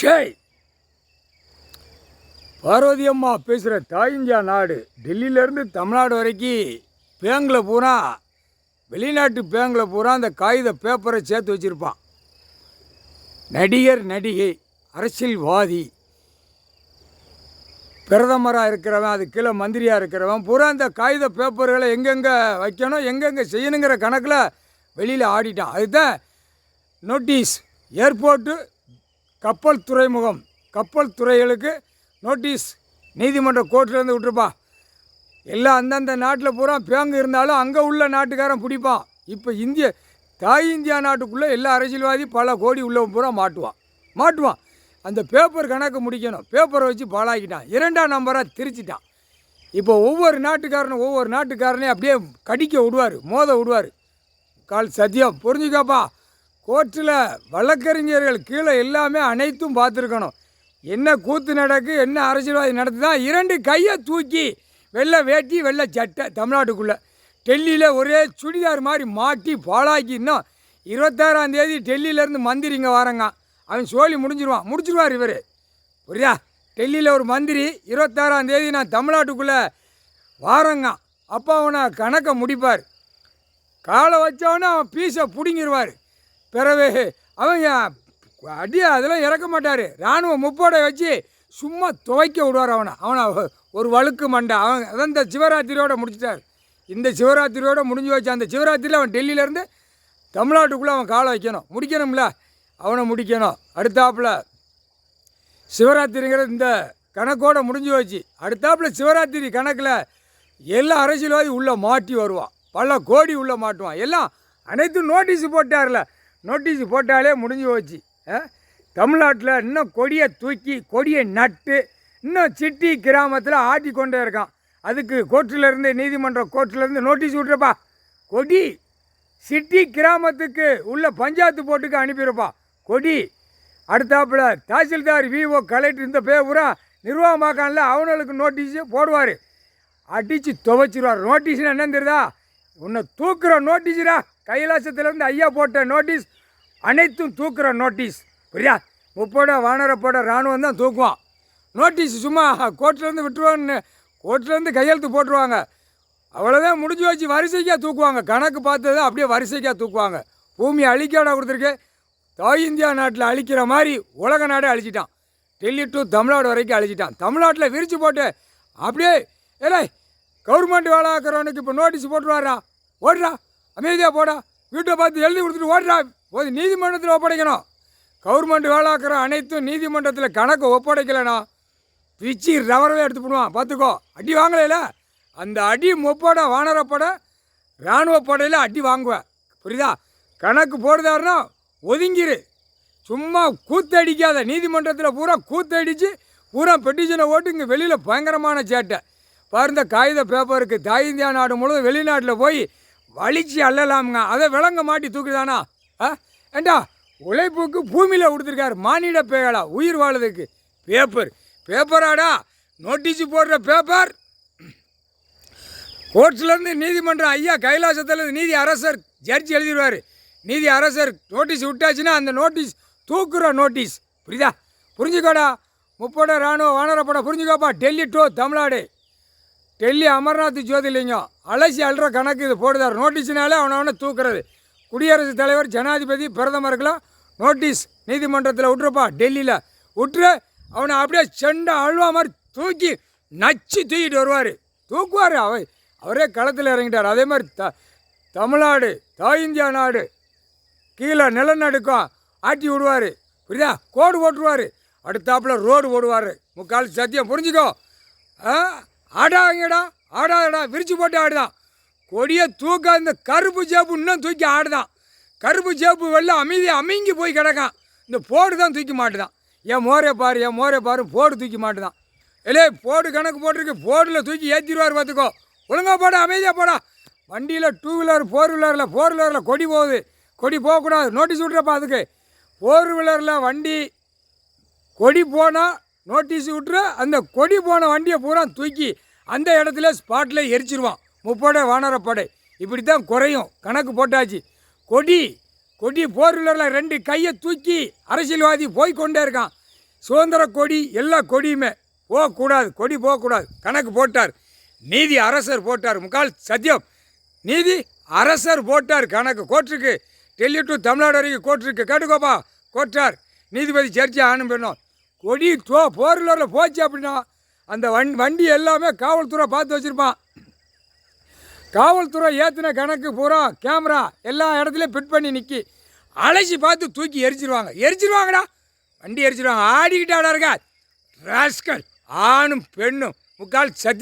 ஷேய் பார்வதி அம்மா பேசுகிற தாயிந்தியா நாடு டெல்லியிலேருந்து தமிழ்நாடு வரைக்கும் பேங்கில் பூரா வெளிநாட்டு பேங்கில் பூரா அந்த காகித பேப்பரை சேர்த்து வச்சுருப்பான். நடிகர், நடிகை, அரசியல்வாதி, பிரதமராக இருக்கிறவன், அது கீழே மந்திரியாக இருக்கிறவன் பூரா அந்த காகித பேப்பர்களை எங்கெங்கே வைக்கணும், எங்கெங்கே செய்யணுங்கிற கணக்கில் வெளியில் ஆடிட்டான். அதுதான் நோட்டீஸ். ஏர்போர்ட்டு, கப்பல் துறைமுகம், கப்பல் துறைகளுக்கு நோட்டீஸ் நீதிமன்ற கோர்ட்லேருந்து விட்டுருப்பான். எல்லாம் அந்தந்த நாட்டில் பூரா பேங்கு இருந்தாலும் அங்கே உள்ள நாட்டுக்காரன் பிடிப்பான். இப்போ தாய் இந்தியா நாட்டுக்குள்ளே எல்லா அரசியல்வாதி பல கோடி உள்ளவன் பூரா மாட்டுவான். அந்த பேப்பர் கணக்கு முடிக்கணும். பேப்பரை வச்சு பாழாக்கிட்டான். 2ஆம் நம்பராக திரிச்சிட்டான். இப்போ ஒவ்வொரு நாட்டுக்காரனையும் அப்படியே கடிக்க விடுவார், மோத விடுவார். கால் சத்தியம் புரிஞ்சுக்காப்பா. கோர்ட்டில் வழக்கறிஞர்கள் கீழே எல்லாமே அனைத்தும் பார்த்துருக்கணும். என்ன கூத்து நடக்கு, என்ன அரசியல்வாதி நடத்துதான். 2 கையை தூக்கி வெள்ளை வேட்டி வெள்ளை சட்டை தமிழ்நாட்டுக்குள்ளே டெல்லியில் ஒரே சுடிதார் மாதிரி மாட்டி பாழாக்கி. இன்னும் 26ஆம் தேதி டெல்லியிலேருந்து மந்திரி இங்கே வரங்க. அவன் சோழி முடிச்சிருவார் இவர். புரியா? டெல்லியில் ஒரு மந்திரி 26ஆம் தேதி நான் தமிழ்நாட்டுக்குள்ளே வாரங்க. அப்போ அவனை கணக்கை முடிப்பார். காலை வச்சவொன்னே அவன் பீஸை பிடுங்கிடுவார். பிறகு அவன் அதெல்லாம் இறக்க மாட்டார். இராணுவ முப்படை வச்சு சும்மா துவைக்க விடுவார் அவனை ஒரு வழுக்கு மண்டை. அதான் இந்த சிவராத்திரியோடு முடிச்சிட்டார். இந்த சிவராத்திரியோடு முடிஞ்சு வச்சு அந்த சிவராத்திரியில் அவன் டெல்லியிலேருந்து தமிழ்நாட்டுக்குள்ளே அவன் காலை முடிக்கணும்ல, அவனை முடிக்கணும். அடுத்தாப்பில் சிவராத்திரிங்கிற இந்த கணக்கோடு முடிஞ்சு வச்சு அடுத்தாப்பில் சிவராத்திரி கணக்கில் எல்லா அரசியல்வாதி உள்ளே மாட்டி வருவான். பல கோடி உள்ளே மாட்டுவான். எல்லாம் அனைத்தும் நோட்டீஸு போட்டார்ல. நோட்டீஸு போட்டாலே முடிஞ்சு போச்சு. தமிழ்நாட்டில் இன்னும் கொடியை நட்டு இன்னும் சிட்டி கிராமத்தில் ஆட்டி கொண்டே இருக்கான். அதுக்கு நீதிமன்ற கோர்ட்டிலேருந்து நோட்டீஸ் விட்றப்பா. கொடி சிட்டி கிராமத்துக்கு உள்ள பஞ்சாயத்து போர்ட்டுக்கு அனுப்பியிருப்பா கொடி. அடுத்தாப்பில் தாசில்தார், விஓ, கலெக்டர் இந்த பூரா நிர்வாகமாக்கான்ல அவனுக்கு நோட்டீஸு போடுவார். அடித்து துவைச்சிருவார். நோட்டீஸ்னு என்னன்னு தெரியுதா? உன்னை தூக்குற நோட்டீஸுடா. கைலாசத்துலேருந்து ஐயா போட்ட நோட்டீஸ் அனைத்தும் தூக்குற நோட்டீஸ். புரியா? முப்படை வானரப்பட இராணுவம் தான் தூக்குவான். நோட்டீஸ் சும்மா கோர்ட்லேருந்து விட்டுருவான்னு கோர்ட்லேருந்து கையெழுத்து போட்டுருவாங்க. அவ்வளோதான் முடிஞ்சு வச்சு வரிசைக்காக தூக்குவாங்க. கணக்கு பார்த்தது அப்படியே வரிசைக்காக தூக்குவாங்க. பூமியை அழிக்காடா கொடுத்துருக்கு. தாய் இந்தியா நாட்டில் அழிக்கிற மாதிரி உலக நாடே அழிச்சிட்டான். டெல்லி டு தமிழ்நாடு வரைக்கும் அழிச்சிட்டான். தமிழ்நாட்டில் விரித்து போட்டு அப்படியே கவர்மெண்ட் வேலை ஆக்கிறவனுக்கு இப்போ நோட்டீஸ் போட்டுருவாரா? ஓடுறா, அமைதியாக போடா, வீட்டை பார்த்து எழுதி கொடுத்துட்டு ஓடுறா, போது நீதிமன்றத்தில் ஒப்படைக்கணும். கவர்மெண்ட் வேலைக்கிற அனைத்தும் நீதிமன்றத்தில் கணக்கு ஒப்படைக்கலைண்ணா பிச்சு ரவரவே எடுத்து போடுவான். பார்த்துக்கோ. அடி வாங்கலையில அந்த அடி முப்பட வானரப்பட இராணுவ படையில் அடி வாங்குவேன். புரியுதா? கணக்கு போடுதாருன்னா ஒதுங்கிரு. சும்மா கூத்தடிக்காத. நீதிமன்றத்தில் பூரா கூத்தடித்து பூரா பெட்டிஷனை ஓட்டு இங்கே வெளியில் பயங்கரமான சேட்டை. பாருந்த காகித பேப்பருக்கு தாய் இந்தியா நாடு முழுவதும் வெளிநாட்டில் போய் வலிச்சு அள்ளலாமுங்க. அதை விளங்க மாட்டி தூக்குதானா? ஏண்டா உழைப்புக்கு பூமியில் கொடுத்துருக்காரு. மானிட பேகலா உயிர் வாழதுக்கு பேப்பராடா நோட்டீஸு போடுற பேப்பர். கோர்ட்ஸ்லேருந்து நீதிமன்றம் ஐயா கைலாசத்துலேருந்து நீதி அரசர் ஜட்ஜி எழுதிடுவார். நீதி அரசர் நோட்டீஸ் விட்டாச்சுன்னா அந்த நோட்டீஸ் தூக்குற நோட்டீஸ். புரியுதா? புரிஞ்சுக்கோடா. முப்படை இராணுவ வானரப்படம் புரிஞ்சுக்கோப்பா. டெல்லி டு தமிழ்நாடு. டெல்லி அமர்நாத் ஜோதிலிங்கம் அலசி அல்ற கணக்கு இது போடுதார். நோட்டீஸினாலே அவனை தூக்குறது. குடியரசுத் தலைவர், ஜனாதிபதி, பிரதமருக்கெல்லாம் நோட்டீஸ் நீதிமன்றத்தில் விட்டுருப்பா. டெல்லியில் விட்டுரு. அவனை அப்படியே செண்டை அழுவா மாதிரி தூக்கி நச்சு தூக்கிட்டு வருவார். தூக்குவார். அவரே களத்தில் இறங்கிட்டார். அதே மாதிரி தமிழ்நாடு, தாய் இந்தியா நாடு கீழே நிலநடுக்கம் ஆட்டி விடுவார். புரியுதா? கோடு போட்டுருவார். அடுத்தாப்பில் ரோடு போடுவார். முக்கால் சத்தியம் புரிஞ்சுக்கோ. ஆடாங்கடா, ஆடாதடா, விரிச்சு போட்டு ஆடுதான். கொடியை தூக்க இந்த கருப்பு சேப்பு இன்னும் தூக்கி ஆடுதான். கருப்பு சேப்பு வெள்ளம் அமைங்கி போய் கிடக்கான். இந்த போடு தான் தூக்கி மாட்டுதான். என் மோரே பாரு போடு தூக்கி மாட்டுதான். போடு கணக்கு போட்டிருக்கு. போடில் தூக்கி ஏற்றிடுவார். பார்த்துக்கோ. ஒழுங்கா போடா, அமைதியாக போடா. வண்டியில் 2 வீலர் 4 வீலரில் கொடி போகுது. கொடி போகக்கூடாது. நோட்டீஸ் விட்றப்பா. அதுக்கு 4 வீலரில் வண்டி கொடி போனால் நோட்டீஸ் விட்டுரு. அந்த கொடி போன வண்டியை பூரா தூக்கி அந்த இடத்துல ஸ்பாட்டில் எரிச்சிருவான். முப்படை வானரப்படை. இப்படி தான் குறையும். கணக்கு போட்டாச்சு. கொடி 4 வீலரில் 2 கையை தூக்கி அரசியல்வாதி போய் கொண்டே இருக்கான். சுதந்திர கொடி எல்லா கொடியுமே போகக்கூடாது, கொடி போகக்கூடாது கணக்கு போட்டார். நீதி அரசர் போட்டார், முக்கால் சத்தியம். நீதி அரசர் போட்டார் கணக்கு கோர்ட்டுக்கு, டெல்லி டு தமிழ்நாடு வரைக்கும் கோர்ட்டுருக்கு, கேட்டுக்கோப்பா கோர்ட்டார். நீதிபதி சர்ச்சை ஆணும் பண்ணோம். கொடி போரில் போச்சு அப்படின்னா அந்த வண்டி எல்லாமே காவல்துறை பார்த்து வச்சுருப்பான். காவல்துறை ஏற்றின கணக்கு பூரா கேமரா எல்லா இடத்துலையும் ஃபிட் பண்ணி நிற்கி அழைச்சி பார்த்து தூக்கி எரிச்சிருவாங்கடா, வண்டி எரிச்சிருவாங்க. ஆடிக்கிட்டு ஆடாருங்க ராஸ்கல், ஆணும் பெண்ணும் முக்கால் சத்தி.